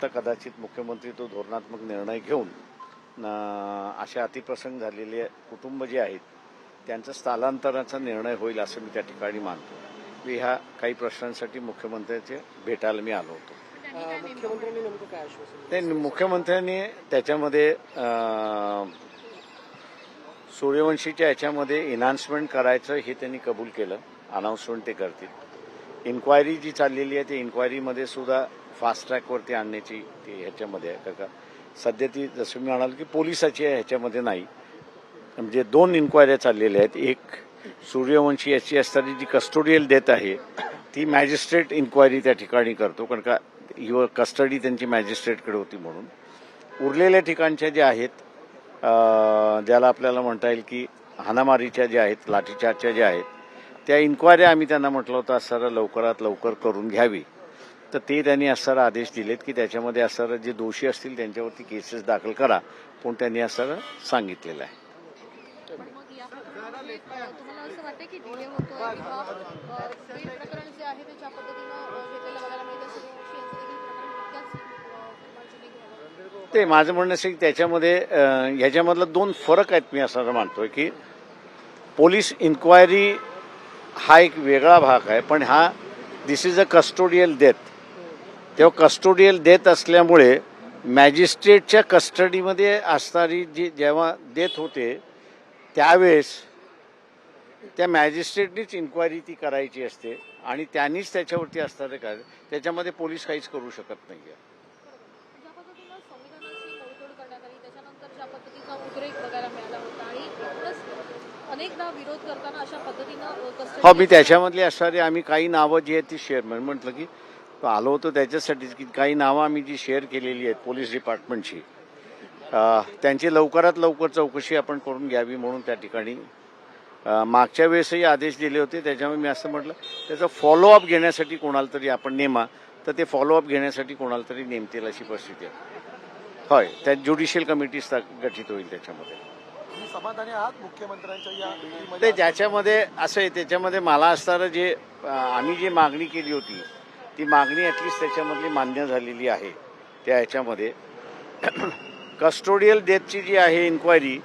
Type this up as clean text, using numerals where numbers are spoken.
आता कदाचित मुख्यमंत्री तो धोरणात्मक निर्णय घेऊन अशा अतिप्रसंग झालेले कुटुंब जे आहेत त्यांचं स्थलांतराचा निर्णय होईल असं मी त्या ठिकाणी मानतो. मी ह्या काही प्रश्नांसाठी मुख्यमंत्र्याचे भेटायला मी आलो होतो. मुख्यमंत्र्यांनी नेमकं काय आश्वासन ते मुख्यमंत्र्यांनी त्याच्यामध्ये सूर्यवंशीच्या याच्यामध्ये एन्हान्समेंट करायचं हे त्यांनी कबूल केलं. अनाऊन्समेंट ते करतील. इन्क्वायरी जी चाललेली आहे ती इन्क्वायरीमध्ये सुद्धा फास्ट ट्रॅकवरती आणण्याची ती ह्याच्यामध्ये आहे. का सध्या ती जसं मी म्हणाल की पोलिसाची आहे, ह्याच्यामध्ये नाही. म्हणजे 2 इन्क्वायऱ्या चाललेल्या आहेत. एक सूर्यवंशी याची असणारी जी कस्टोडियल डेथ आहे ती मॅजिस्ट्रेट इन्क्वायरी त्या ठिकाणी करतो, कारण का ही कस्टडी त्यांची मॅजिस्ट्रेटकडे होती म्हणून. उरलेल्या ठिकाणच्या ज्या आहेत ज्याला आपल्याला म्हणता येईल की हाणामारीच्या ज्या आहेत, लाठीचार्जच्या ज्या आहेत, त्या इन्क्वायऱ्या आम्ही त्यांना म्हटलं होतं असणारं लवकरात लवकर करून घ्यावी. तर ते त्यांनी असणारं आदेश दिलेत की त्याच्यामध्ये असणारं जे दोषी असतील त्यांच्यावरती केसेस दाखल करा, पण त्यांनी असणारं सांगितलेलं आहे. तुम्हाला असं वाटतं की डिले होतोय किंवा हे प्रकरण जे आहे त्याच्या पद्धतीनं घेतलेलं बघायला मिळतं, सूर्यवंशी यांचं देखील प्रकरण तितक्याच ते माझं म्हणणं असेल की त्याच्यामध्ये ह्याच्यामधलं 2 फरक आहेत. मी असं मानतोय की पोलीस इन्क्वायरी हा एक वेगळा भाग आहे, पण हा दिस इज अ कस्टोडियल डेथ. तेव्हा कस्टोडियल डेथ असल्यामुळे मॅजिस्ट्रेटच्या कस्टडीमध्ये असणारी जी जेव्हा डेथ होते त्यावेळेस त्या मॅजिस्ट्रेटनीच इन्क्वायरी ती करायची असते आणि त्यांनीच त्याच्यावरती असणारे काय, त्याच्यामध्ये पोलीस काहीच करू शकत नाही आहे. ज्या पद्धतीनं संविधानाची मोडतोड करण्यात आली त्याच्यानंतर ज्या पद्धतीचा उद्रेक बघायला मिळाला होता आणि एकूणच अनेकदा विरोध करताना अशा पद्धतीनं हो, मी त्याच्यामधली असणारी आम्ही काही नावं जी आहेत ती शेअर म्हटलं की आलो होतो त्याच्यासाठीच की काही नावं आम्ही जी शेअर केलेली आहेत पोलीस डिपार्टमेंटची, त्यांची लवकरात लवकर चौकशी आपण करून घ्यावी म्हणून त्या ठिकाणी मागच्या वेळेसही आदेश दिले होते. त्याच्यामुळे मी असं म्हटलं त्याचा फॉलोअप घेण्यासाठी कोणाला तरी आपण नेमा, तर ते फॉलोअप घेण्यासाठी कोणाला तरी नेमतील अशी परिस्थिती आहे. होय, त्यात ज्युडिशियल कमिटी गठीत होईल. त्याच्यामध्ये समाधानी आहात मुख्यमंत्र्यांच्या या भेटीमध्ये? ते ज्याच्यामध्ये असं आहे त्याच्यामध्ये मला असणारं जे आम्ही जी मागणी केली होती ती मागणी ॲटलिस्ट त्याच्यामधली मान्य झालेली आहे. त्या ह्याच्यामध्ये कस्टोडियल डेथची जी आहे इन्क्वायरी